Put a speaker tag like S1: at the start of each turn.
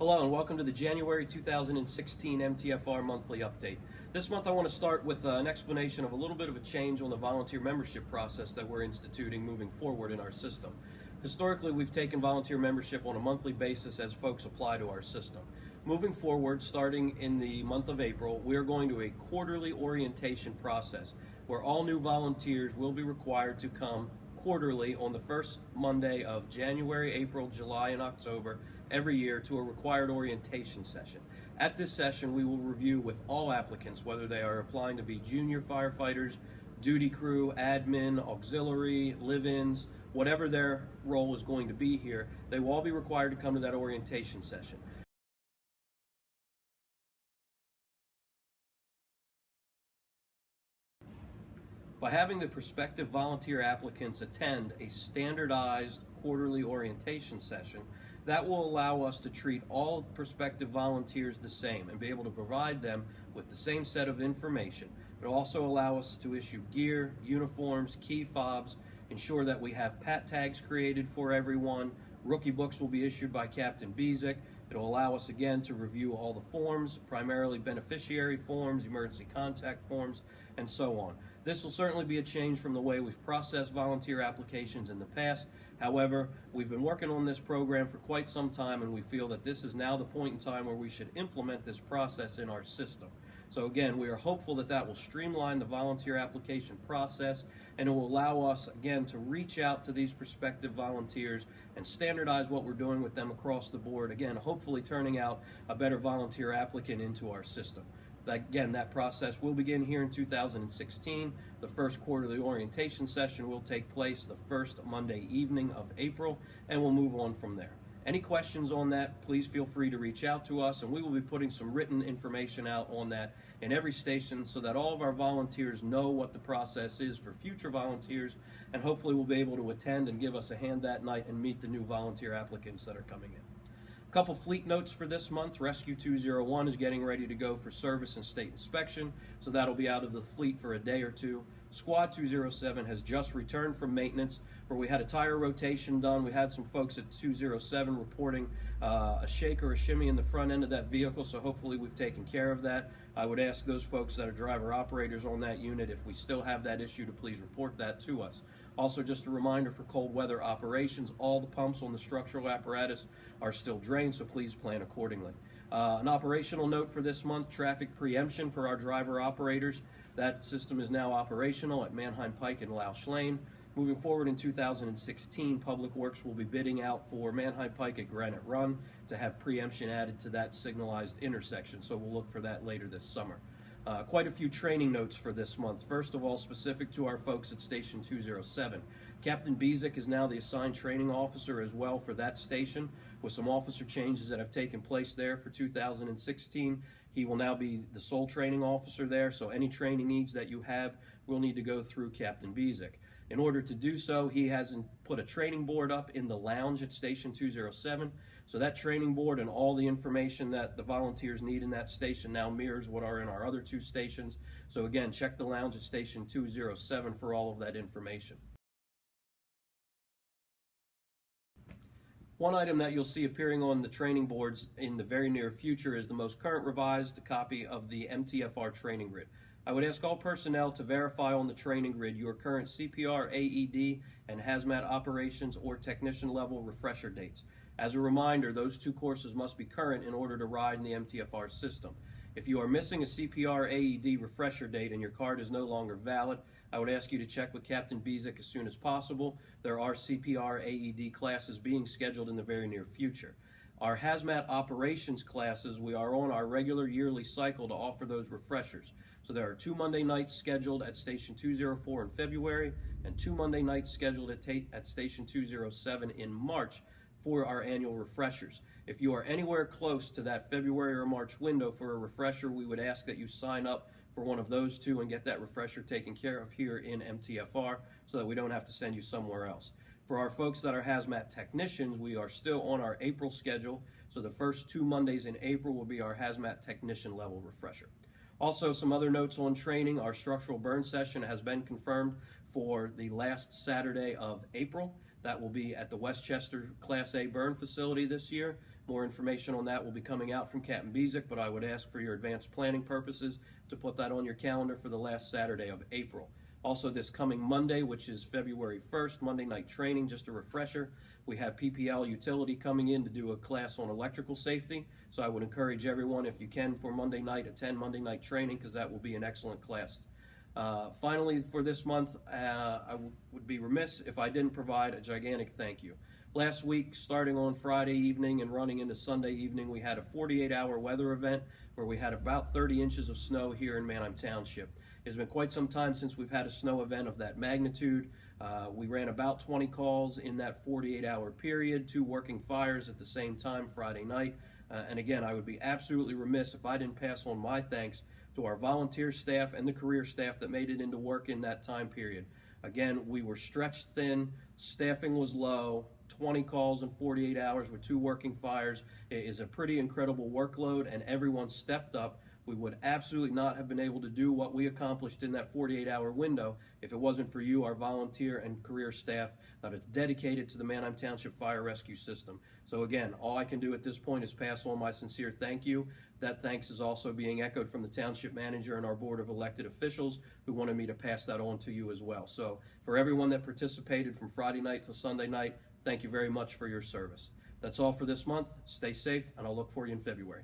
S1: Hello and welcome to the January 2016 MTFR monthly update. This month I want to start with an explanation of a little bit of a change on the volunteer membership process that we're instituting moving forward in our system. Historically, we've taken volunteer membership on a monthly basis as folks apply to our system. Moving forward, starting in the month of April, we're going to a quarterly orientation process where all new volunteers will be required to come quarterly on the first Monday of January, April, July, and October every year to a required orientation session. At this session, we will review with all applicants whether they are applying to be junior firefighters, duty crew, admin, auxiliary, live-ins, whatever their role is going to be here. They will all be required to come to that orientation session. By having the prospective volunteer applicants attend a standardized quarterly orientation session, that will allow us to treat all prospective volunteers the same and be able to provide them with the same set of information. It will also allow us to issue gear, uniforms, key fobs, ensure that we have pat tags created for everyone. Rookie books will be issued by Captain Bezick. It will allow us again to review all the forms, primarily beneficiary forms, emergency contact forms, and so on. This will certainly be a change from the way we've processed volunteer applications in the past. However, we've been working on this program for quite some time, and we feel that this is now the point in time where we should implement this process in our system. So again, we are hopeful that that will streamline the volunteer application process, and it will allow us, again, to reach out to these prospective volunteers and standardize what we're doing with them across the board, again, hopefully turning out a better volunteer applicant into our system. Again, that process will begin here in 2016. The first quarterly orientation session will take place the first Monday evening of April, and we'll move on from there. Any questions on that, please feel free to reach out to us, and we will be putting some written information out on that in every station so that all of our volunteers know what the process is for future volunteers, and hopefully we'll be able to attend and give us a hand that night and meet the new volunteer applicants that are coming in. A couple fleet notes for this month. Rescue 201 is getting ready to go for service and state inspection, so that'll be out of the fleet for a day or two. Squad 207 has just returned from maintenance where we had a tire rotation done. We had some folks at 207 reporting a shake or a shimmy in the front end of that vehicle, so hopefully we've taken care of that. I would ask those folks that are driver operators on that unit, if we still have that issue, to please report that to us. Also, just a reminder for cold weather operations, all the pumps on the structural apparatus are still drained, so please plan accordingly. An operational note for this month, traffic preemption for our driver operators. That system is now operational at Manheim Pike and Loush Lane. Moving forward in 2016, Public Works will be bidding out for Manheim Pike at Granite Run to have preemption added to that signalized intersection, so we'll look for that later this summer. Quite a few training notes for this month. First of all, specific to our folks at Station 207. Captain Bezick is now the assigned training officer as well for that station, with some officer changes that have taken place there for 2016. He will now be the sole training officer there, so any training needs that you have will need to go through Captain Bezick. In order to do so, he hasn't put a training board up in the lounge at Station 207. So that training board and all the information that the volunteers need in that station now mirrors what are in our other two stations. So again, check the lounge at Station 207 for all of that information. One item that you'll see appearing on the training boards in the very near future is the most current revised copy of the MTFR training grid. I would ask all personnel to verify on the training grid your current CPR, AED, and hazmat operations or technician level refresher dates. As a reminder, those two courses must be current in order to ride in the MTFR system. If you are missing a CPR, AED refresher date and your card is no longer valid, I would ask you to check with Captain Bezick as soon as possible. There are CPR, AED classes being scheduled in the very near future. Our hazmat operations classes, we are on our regular yearly cycle to offer those refreshers. So there are 2 Monday nights scheduled at Station 204 in February and 2 Monday nights scheduled at Station 207 in March for our annual refreshers. If you are anywhere close to that February or March window for a refresher, we would ask that you sign up for one of those two and get that refresher taken care of here in MTFR so that we don't have to send you somewhere else. For our folks that are hazmat technicians, we are still on our April schedule, so the first 2 Mondays in April will be our hazmat technician level refresher. Also, some other notes on training. Our structural burn session has been confirmed for the last Saturday of April. That will be at the Westchester Class A burn facility this year. More information on that will be coming out from Captain Bezick, but I would ask for your advanced planning purposes to put that on your calendar for the last Saturday of April. Also, this coming Monday, which is February 1st, Monday night training, just a refresher, we have PPL Utility coming in to do a class on electrical safety. So I would encourage everyone, if you can, for Monday night, attend Monday night training, because that will be an excellent class. Finally, for this month, I would be remiss if I didn't provide a gigantic thank you. Last week, starting on Friday evening and running into Sunday evening, we had a 48-hour weather event where we had about 30 inches of snow here in Manheim Township. It's been quite some time since we've had a snow event of that magnitude. We ran about 20 calls in that 48-hour period, 2 working fires at the same time Friday night. And again, I would be absolutely remiss if I didn't pass on my thanks to our volunteer staff and the career staff that made it into work in that time period. Again, we were stretched thin, staffing was low, 20 calls in 48 hours with 2 working fires is a pretty incredible workload, and everyone stepped up. We would absolutely not have been able to do what we accomplished in that 48-hour window if it wasn't for you, our volunteer and career staff that is dedicated to the Manheim Township Fire Rescue System. So again, all I can do at this point is pass on my sincere thank you. That thanks is also being echoed from the Township Manager and our Board of Elected Officials, who wanted me to pass that on to you as well. So for everyone that participated from Friday night to Sunday night, thank you very much for your service. That's all for this month. Stay safe, and I'll look for you in February.